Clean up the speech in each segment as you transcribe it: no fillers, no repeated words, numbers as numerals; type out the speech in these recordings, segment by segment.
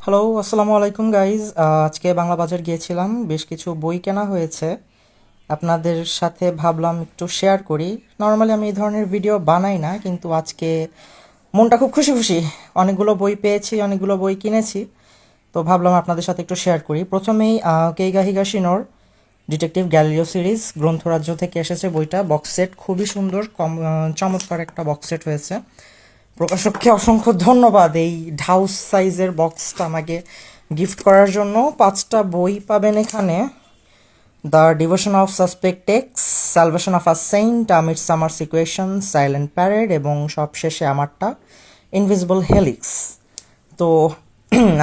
Hello, আসসালামু আলাইকুম guys. আজকে বাংলা বাজার গিয়েছিলাম, বেশ কিছু বই কেনা হয়েছে। আপনাদের সাথে ভাবলাম একটু শেয়ার করি। নর্মালি আমি এই ধরনের ভিডিও বানাই না, কিন্তু আজকে মনটা খুব খুশি খুশি। অনেকগুলো বই পেয়েছি, অনেকগুলো বই কিনেছি, তো ভাবলাম আপনাদের সাথে একটু শেয়ার করি। প্রথমেই কেইগা হিগাশিনোর ডিটেকটিভ গ্যালিলিও সিরিজ গ্রন্থরাজ্য থেকে এসেছে বইটা। বক্স সেট খুবই সুন্দর, চমৎকার একটা বক্স সেট হয়েছে। প্রকাশককে অসংখ্য ধন্যবাদ এই ঢাউস সাইজের বক্সটা আমাকে গিফট করার জন্য। 5টা বই পাবেন এখানে: the devotion of suspect X, salvation of a saint, midsummer equations, silent parade এবং সবশেষে আমারটা ইনভিজিবল হেলিক্স। তো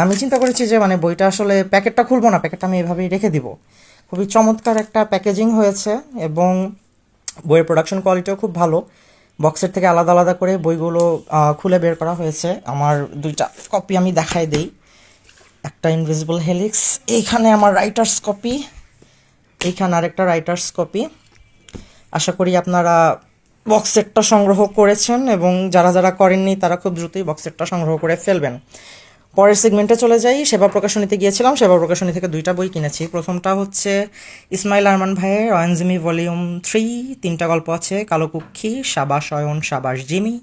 আমি চিন্তা করেছি যে মানে বইটা আসলে প্যাকেটটা খুলবো না, প্যাকেটটা আমি এভাবেই রেখে দিব। খুবই চমৎকার একটা প্যাকেজিং হয়েছে এবং বইয়ের প্রোডাকশন কোয়ালিটিও খুব ভালো। বক্সের থেকে আলাদা আলাদা করে বইগুলো খুলে বের করা হয়েছে। আমার দুইটা কপি আমি দেখাই দেই। একটা ইনভিজিবল হেলিক্স, এইখানে আমার রাইটার্স কপি, এইখানে আরেকটা রাইটার্স কপি। আশা করি আপনারা বক্স সেটটা সংগ্রহ করেছেন এবং যারা যারা করেননি তারা খুব দ্রুতই বক্স সেটটা সংগ্রহ করে ফেলবেন। পরের সেগমেন্টে চলে যাই। সেবা প্রকাশনীতে গিয়েছিলাম, সেবা প্রকাশনী থেকে দুইটা বই কিনেছি। প্রথমটা হচ্ছে ইসমাইল আরমান ভাইয়ের অয়নজিমি ভলিউম 3। 3টা গল্প আছে: কালো কুক্ষী, সাবাস অয়ন, সাবাস জিমি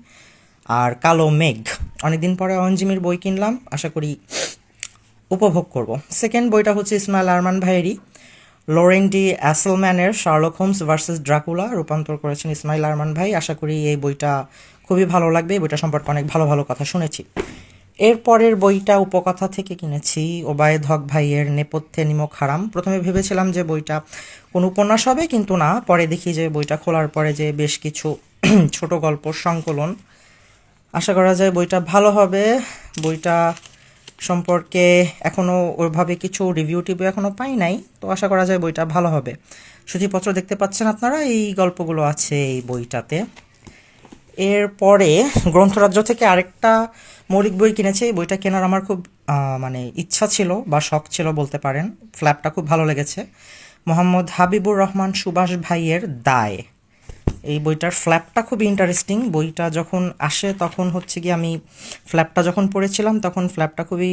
আর কালো মেঘ। অনেকদিন পরে অয়নজিমির বই কিনলাম, আশা করি উপভোগ করব। সেকেন্ড বইটা হচ্ছে ইসমাইল আরমান ভাইয়েরই, লোরেন ডি অ্যাসেলম্যানের শার্লক হোমস ভার্সেস ড্রাকুলা, রূপান্তর করেছেন ইসমাইল আরমান ভাই। আশা করি এই বইটা খুবই ভালো লাগবে। এই বইটা সম্পর্কে অনেক ভালো ভালো কথা শুনেছি। এরপরের বইটা উপকথা থেকে কিনেছি, ওবায়েদ হক ভাইয়ের নেপথ্যে নিমক হারাম। প্রথমে ভেবেছিলাম যে বইটা কোন উপন্যাস হবে, কিন্তু না, পরে দেখি যে বইটা খোলার পরে যে বেশ কিছু ছোট গল্পর সংকলন। আশা করা যায় বইটা ভালো হবে। বইটা সম্পর্কে এখনও ওইভাবে কিছু রিভিউ টিভিউ এখনও পাই নাই, তো আশা করা যায় বইটা ভালো হবে। সূচিপত্র দেখতে পাচ্ছেন আপনারা, এই গল্পগুলো আছে এই বইটাতে। এরপরে গ্রন্থরাজ্য থেকে আরেকটা মৌলিক বই কিনেছি। এই বইটা কেনার আমার খুব মানে ইচ্ছা ছিল বা শখ ছিল বলতে পারেন। ফ্ল্যাপটা খুব ভালো লেগেছে। মোহাম্মদ হাবিবুর রহমান সুভাষ ভাইয়ের দায়। এই বইটার ফ্ল্যাপটা খুবই ইন্টারেস্টিং। বইটা যখন আসে তখন হচ্ছে কি আমি ফ্ল্যাপটা যখন পড়েছিলাম তখন ফ্ল্যাপটা খুবই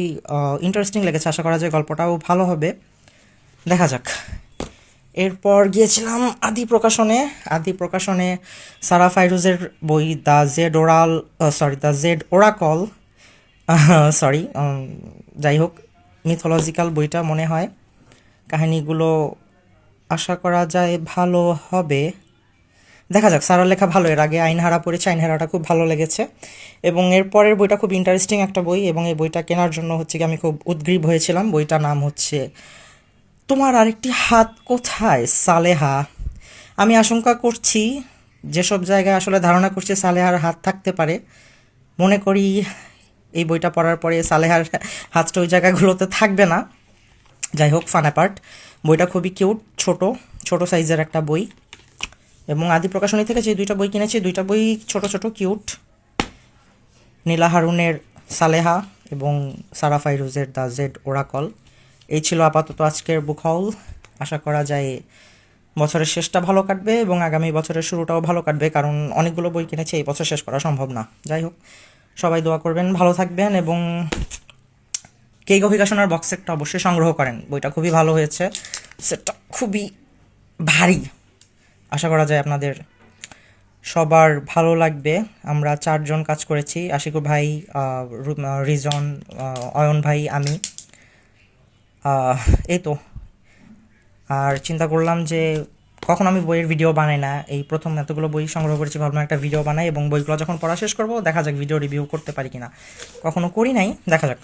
ইন্টারেস্টিং লেগেছে। আশা করা যায় গল্পটাও ভালো হবে, দেখা যাক। এরপর গিয়েছিলাম আদি প্রকাশনে। আদি প্রকাশনে সারা ফাইরুজের বই দ্য জেড ওরাকল, সরি, যাই হোক, মিথোলজিক্যাল বইটা মনে হয়। কাহিনীগুলো আশা করা যায় ভালো হবে, দেখা যাক। সারার লেখা ভালো। এর আগে আইনহারা পড়েছে, আইনহারাটা খুব ভালো লেগেছে। এবং এর পরের বইটা খুব ইন্টারেস্টিং একটা বই, এবং এই বইটা কেনার জন্য হচ্ছে কি আমি খুব উদ্গ্রীব হয়েছিলাম। বইটার নাম হচ্ছে তোমার আরেকটি হাত কোথায়, সালেহা। আমি আশঙ্কা করছি, যেসব জায়গায় আসলে ধারণা করছি সালেহার হাত থাকতে পারে, মনে করি এই বইটা পড়ার পরে সালেহার হাতটা ওই জায়গাগুলোতে থাকবে না। যাই হোক, ফান অ্যাপার্ট, বইটা খুবই কিউট, ছোট ছোট সাইজের একটা বই। এবং আদি প্রকাশনী থেকে যে দুইটা বই কিনেছি, দুইটা বই ছোট ছোট কিউট। নীলা হারুনের সালেহা এবং সারা ফাইরুজের দ্য জেড ওরাকল। এই ছিল আপাতত আজকের বুক হাউল। আশা করা যায় বছরের শেষটা ভালো কাটবে এবং আগামী বছরের শুরুটাও ভালো কাটবে, কারণ অনেকগুলো বই কিনেছি, এই বছর শেষ করা সম্ভব না। যাই হোক, সবাই দোয়া করবেন, ভালো থাকবেন এবং কেইগো হিগাশোনার বক্স সেটটা অবশ্যই সংগ্রহ করেন। বইটা খুবই ভালো হয়েছে, সেটটা খুবই ভারী। আশা করা যায় আপনাদের সবার ভালো লাগবে। আমরা 4জন কাজ করেছি: আশিকুর ভাই, রিজন, অয়ন ভাই, আমি। এই তো। আর চিন্তা করলাম যে কখন আমি বইয়ের ভিডিও বানাই না, এই প্রথম এতগুলো বই সংগ্রহ করেছি, ভাবলাম একটা ভিডিও বানাই এবং বইগুলো যখন পড়া শেষ করবো দেখা যাক ভিডিও রিভিউ করতে পারি কিনা। কখনো করি নাই, দেখা যাক।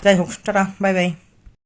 যাই হোক, টাটা, বাই বাই।